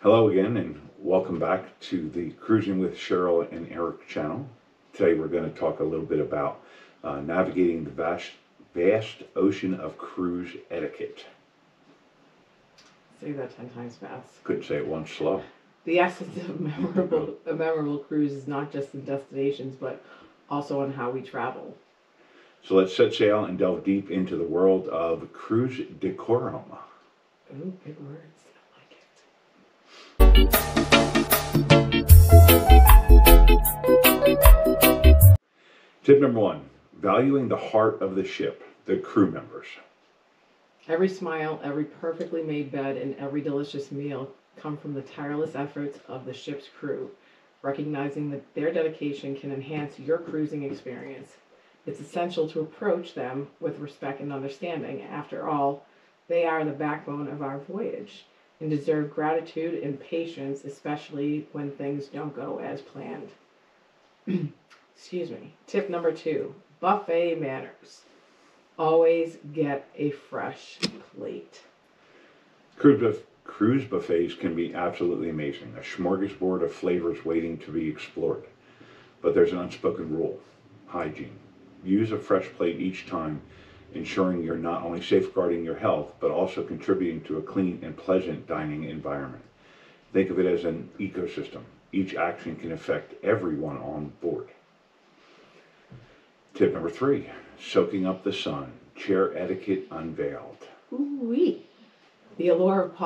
Hello again, and welcome back to the Cruising with Cheryl and Eric channel. Today we're going to talk a little bit about navigating the vast ocean of cruise etiquette. Say that 10 times fast. Couldn't say it once slow. The essence of a memorable cruise is not just in destinations, but also on how we travel. So let's set sail and delve deep into the world of cruise decorum. Ooh, big words. Tip number one, valuing the heart of the ship, the crew members. Every smile, every perfectly made bed, and every delicious meal come from the tireless efforts of the ship's crew, recognizing that their dedication can enhance your cruising experience. It's essential to approach them with respect and understanding. After all, they are the backbone of our voyage and deserve gratitude and patience, especially when things don't go as planned. Excuse me. Tip number 2, buffet manners. Always get a fresh plate. Cruise buffets can be absolutely amazing, a smorgasbord of flavors waiting to be explored. But there's an unspoken rule, hygiene. Use a fresh plate each time, ensuring you're not only safeguarding your health, but also contributing to a clean and pleasant dining environment. Think of it as an ecosystem. Each action can affect everyone on board. Tip number 3, soaking up the sun. Chair etiquette unveiled. Ooh-wee. The allure, of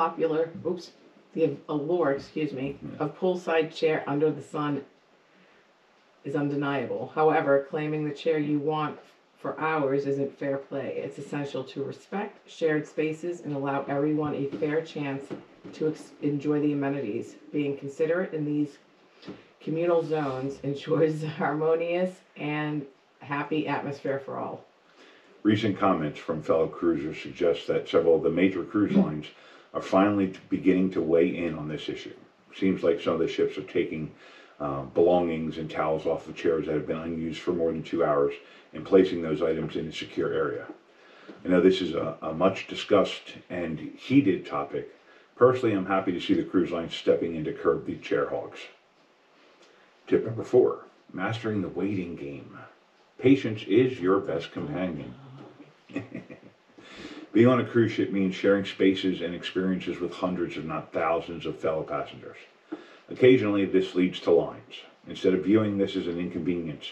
poolside chair under the sun is undeniable. However, claiming the chair you want for hours isn't fair play. It's essential to respect shared spaces and allow everyone a fair chance to enjoy the amenities. Being considerate in these communal zones ensures a harmonious and happy atmosphere for all. Recent comments from fellow cruisers suggest that several of the major cruise lines are finally beginning to weigh in on this issue. Seems like some of the ships are taking belongings and towels off of chairs that have been unused for more than 2 hours and placing those items in a secure area. I know this is a much discussed and heated topic. Personally, I'm happy to see the cruise lines stepping in to curb the chair hogs. Tip number 4, mastering the waiting game. Patience is your best companion. Being on a cruise ship means sharing spaces and experiences with hundreds, if not thousands, of fellow passengers. Occasionally, this leads to lines. Instead of viewing this as an inconvenience,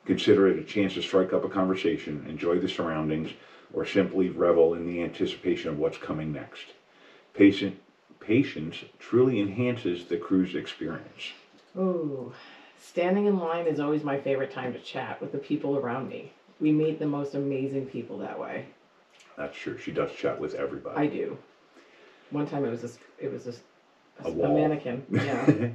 consider it a chance to strike up a conversation, enjoy the surroundings, or simply revel in the anticipation of what's coming next. Patience truly enhances the cruise experience. Oh, standing in line is always my favorite time to chat with the people around me. We meet the most amazing people that way. That's true. She does chat with everybody. I do. One time it was a wall. mannequin. Yeah.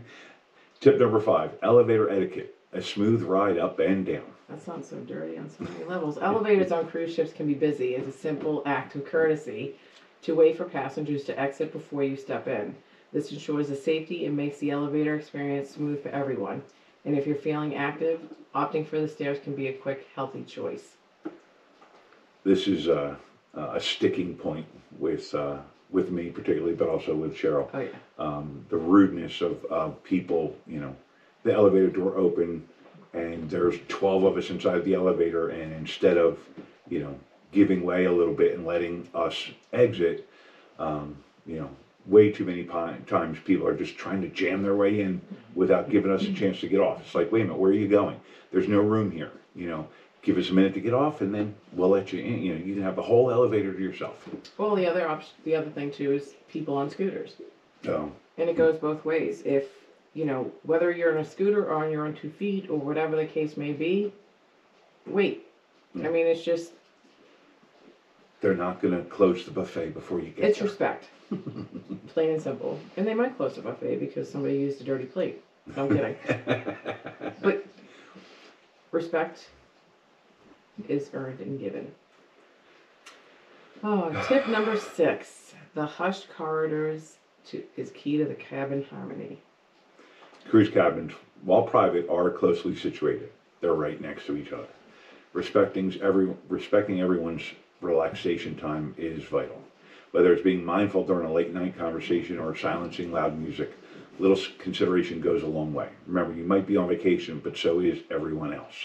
Tip number 5, elevator etiquette. A smooth ride up and down. That sounds so dirty on so many levels. Elevators on cruise ships can be busy. It's a simple act of courtesy to wait for passengers to exit before you step in. This ensures the safety and makes the elevator experience smooth for everyone. And if you're feeling active, opting for the stairs can be a quick, healthy choice. This is a sticking point with me particularly, but also with Cheryl. Oh yeah. The rudeness of people, the elevator door open and there's 12 of us inside the elevator, and instead of, giving way a little bit and letting us exit, way too many times people are just trying to jam their way in without giving us a chance to get off. It's like, wait a minute, where are you going? There's no room here. Give us a minute to get off, and then we'll let you in. You can have the whole elevator to yourself. Well, the other thing too is people on scooters. Oh. And it goes both ways. If whether you're on a scooter or on your own 2 feet or whatever the case may be, wait. Yeah. I mean, it's just. They're not going to close the buffet before you get It's there. respect. Plain and simple. And they might close the buffet because somebody used a dirty plate. No, I'm kidding. But respect is earned and given. Oh, tip number 6. The hushed corridors is key to the cabin harmony. Cruise cabins, while private, are closely situated. They're right next to each other. Respecting everyone's relaxation time is vital. whether it's being mindful during a late night conversation or silencing loud music. Little consideration goes a long way. Remember, you might be on vacation, but so is everyone else.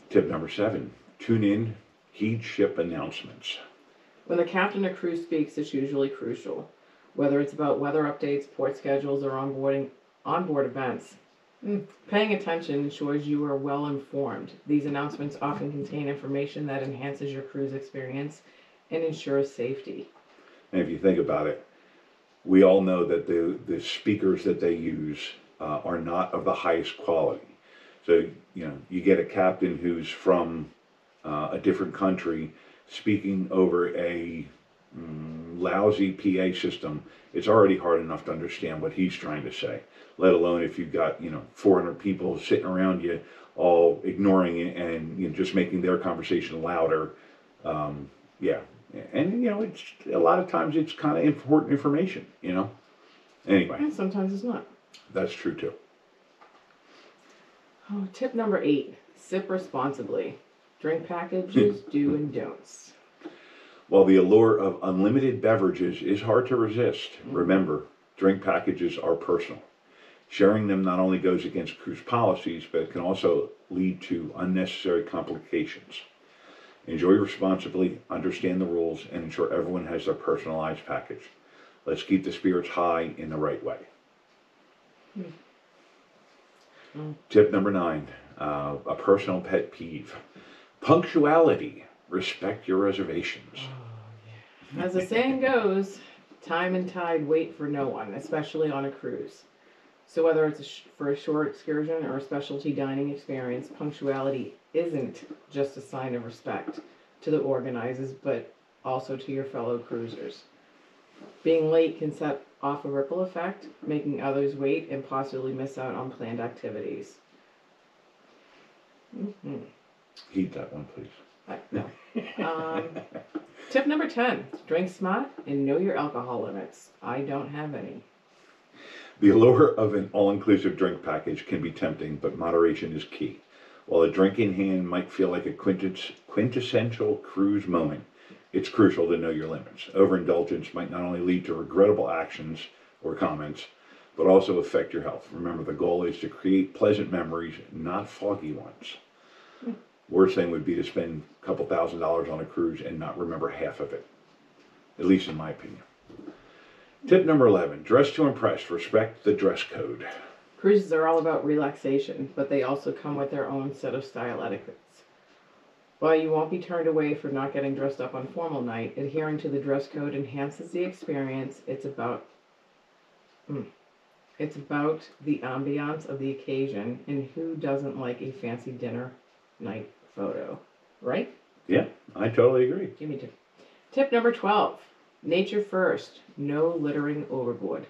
Tip number 7, tune in, heed ship announcements. When the captain of cruise speaks, it's usually crucial. Whether it's about weather updates, port schedules, or onboard events, paying attention ensures you are well informed. These announcements often contain information that enhances your cruise experience and ensures safety. And if you think about it, we all know that the speakers that they use are not of the highest quality. So, you get a captain who's from a different country speaking over a lousy PA system. It's already hard enough to understand what he's trying to say, let alone if you've got 400 people sitting around you all ignoring it and just making their conversation louder. Yeah, and it's a lot of times it's kind of important information. Anyway, And sometimes it's not. that's true too. Oh, tip number 8, sip responsibly. Drink packages, do and don'ts. While the allure of unlimited beverages is hard to resist, remember, drink packages are personal. Sharing them not only goes against cruise policies, but it can also lead to unnecessary complications. Enjoy responsibly, understand the rules, and ensure everyone has their personalized package. Let's keep the spirits high in the right way. Tip number 9, a personal pet peeve. Punctuality. Respect your reservations. As the saying goes, time and tide wait for no one, especially on a cruise. So whether it's for a short excursion or a specialty dining experience, punctuality isn't just a sign of respect to the organizers, but also to your fellow cruisers. Being late can set off a ripple effect, making others wait and possibly miss out on planned activities. Heed that one, please. No. Tip number 10, drink smart and know your alcohol limits. I don't have any. The allure of an all-inclusive drink package can be tempting, but moderation is key. While a drink in hand might feel like a quintessential cruise moment, it's crucial to know your limits. Overindulgence might not only lead to regrettable actions or comments, but also affect your health. Remember, the goal is to create pleasant memories, not foggy ones. Worst thing would be to spend a couple $1,000s on a cruise and not remember half of it, at least in my opinion. Tip number 11, dress to impress. Respect the dress code. Cruises are all about relaxation, but they also come with their own set of style etiquettes. While you won't be turned away for not getting dressed up on formal night, adhering to the dress code enhances the experience. It's about the ambiance of the occasion, and who doesn't like a fancy dinner night photo, right? Yeah, I totally agree. Give me 2. Tip number 12, nature first, no littering overboard.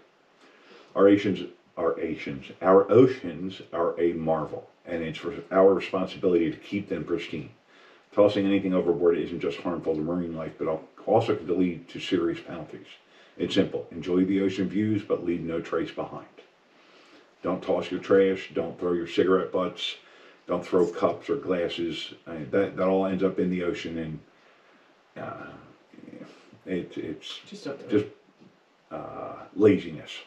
Our oceans are a marvel, and it's our responsibility to keep them pristine. Tossing anything overboard isn't just harmful to marine life, but also can lead to serious penalties. It's simple. Enjoy the ocean views, but leave no trace behind. Don't toss your trash. Don't throw your cigarette butts. Don't throw cups or glasses. That all ends up in the ocean, and it's Just laziness.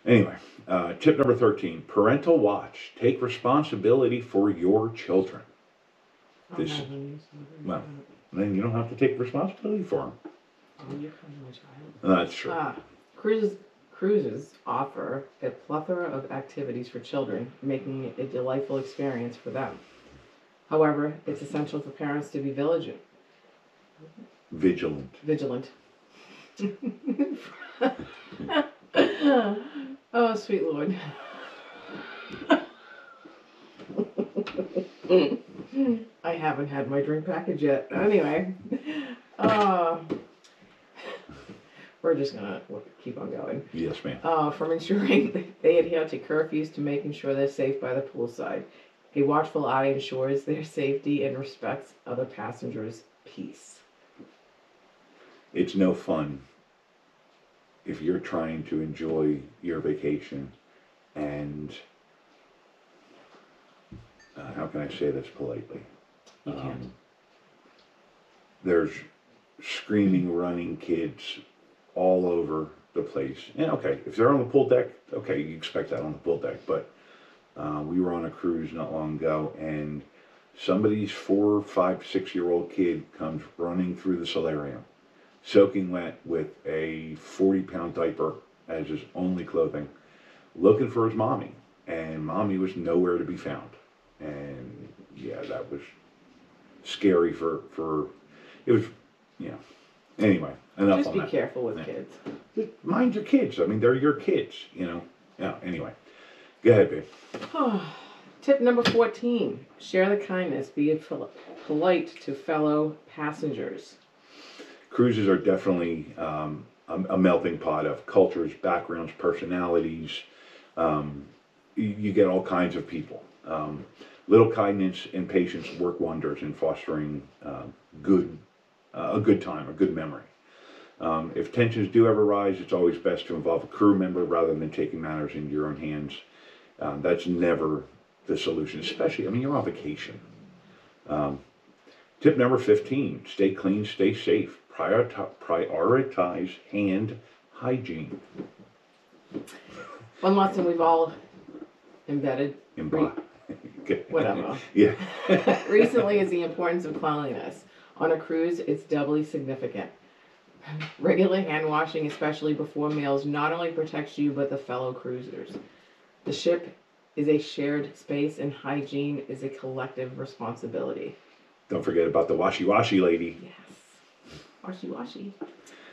Anyway, tip number 13, parental watch. Take responsibility for your children. Well, then you don't have to take responsibility for them. Oh, you're kind of my child. That's true. Cruises offer a plethora of activities for children, making it a delightful experience for them. However, it's essential for parents to be vigilant. Oh, sweet Lord. I haven't had my drink package yet. Anyway, we're just gonna keep on going. Yes, ma'am. From ensuring they adhere to curfews to making sure they're safe by the poolside. A watchful eye ensures their safety and respects other passengers' peace. It's no fun if you're trying to enjoy your vacation and how can I say this politely? You can't. There's screaming, running kids all over the place. And okay, if they're on the pool deck, okay, you expect that on the pool deck. But we were on a cruise not long ago, and somebody's 4, 5, 6-year-old kid comes running through the solarium, soaking wet with a 40-pound diaper as his only clothing, looking for his mommy. And mommy was nowhere to be found. And yeah, that was scary for it was, yeah. Anyway, enough Just on be that. careful with Yeah. kids. Mind your kids. I mean, they're your kids, you know. Yeah, anyway. Go ahead, babe. Tip number 14, share the kindness, be polite to fellow passengers. Cruises are definitely a melting pot of cultures, backgrounds, personalities. You get all kinds of people. Little kindness and patience work wonders in fostering a good time, a good memory. If tensions do ever rise, it's always best to involve a crew member rather than taking matters into your own hands. That's never the solution, especially, I mean, you're on vacation. Tip number 15, stay clean, stay safe. Prioritize hand hygiene. One lesson we've all embedded, whatever, Yeah. recently is the importance of cleanliness. On a cruise, it's doubly significant. Regular hand washing, especially before meals, not only protects you but the fellow cruisers. The ship is a shared space and hygiene is a collective responsibility. Don't forget about the washy lady. Yes. Washy.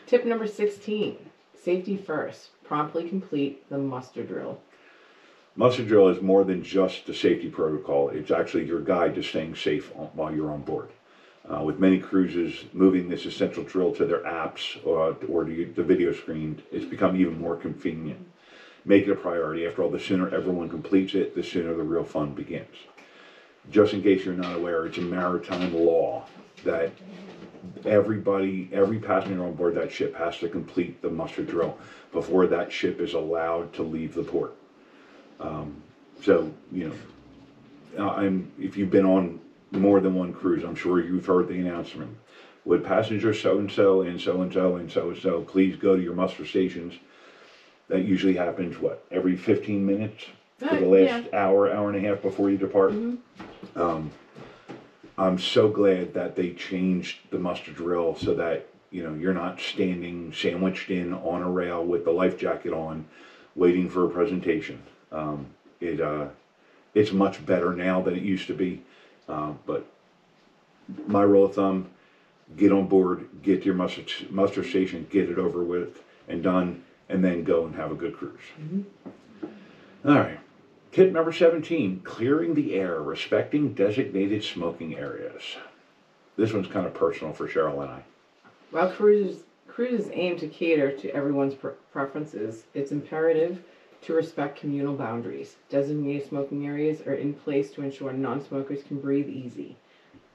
Tip number 16, safety first. Promptly complete the muster drill. Muster drill is more than just a safety protocol. It's actually your guide to staying safe while you're on board. With many cruises moving this essential drill to their apps or the video screen, it's become even more convenient. Make it a priority. After all, the sooner everyone completes it, the sooner the real fun begins. Just in case you're not aware, it's a maritime law that every passenger on board that ship has to complete the muster drill before that ship is allowed to leave the port. So, you know, if you've been on more than one cruise, I'm sure you've heard the announcement. Would passenger so-and-so and so-and-so and so-and-so please go to your muster stations? That usually happens, every 15 minutes for the last hour and a half before you depart? Mm-hmm. I'm so glad that they changed the muster drill so that, you know, you're not standing sandwiched in on a rail with the life jacket on, waiting for a presentation. It's much better now than it used to be. But my rule of thumb, get on board, get to your muster station, get it over with and done, and then go and have a good cruise. Mm-hmm. All right. Tip number 17, clearing the air, respecting designated smoking areas. This one's kind of personal for Cheryl and I. While cruises aim to cater to everyone's preferences, it's imperative to respect communal boundaries. Designated smoking areas are in place to ensure non-smokers can breathe easy.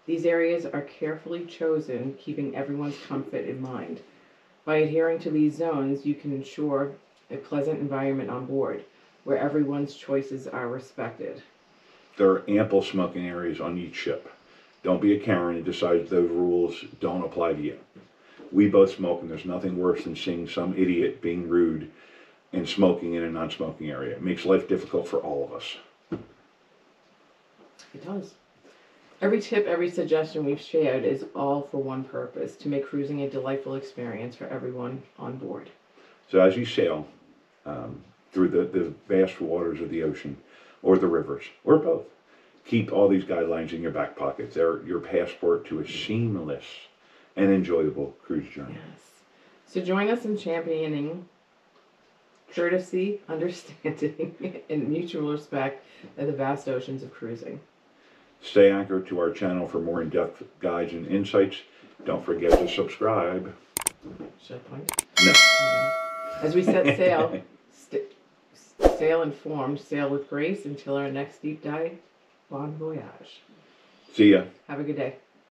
These areas are carefully chosen, keeping everyone's comfort in mind. By adhering to these zones, you can ensure a pleasant environment on board, where everyone's choices are respected. There are ample smoking areas on each ship. Don't be a Karen and decide those rules don't apply to you. We both smoke, and there's nothing worse than seeing some idiot being rude and smoking in a non-smoking area. It makes life difficult for all of us. It does. Every tip, every suggestion we've shared is all for one purpose, to make cruising a delightful experience for everyone on board. So as you sail through the vast waters of the ocean or the rivers, or both, keep all these guidelines in your back pocket. They're your passport to a seamless and enjoyable cruise journey. Yes. So join us in championing courtesy, understanding, and mutual respect of the vast oceans of cruising. Stay anchored to our channel for more in-depth guides and insights. Don't forget to subscribe. Should I point? No. As we set sail, sail informed, sail with grace until our next deep dive. Bon voyage. See ya. Have a good day.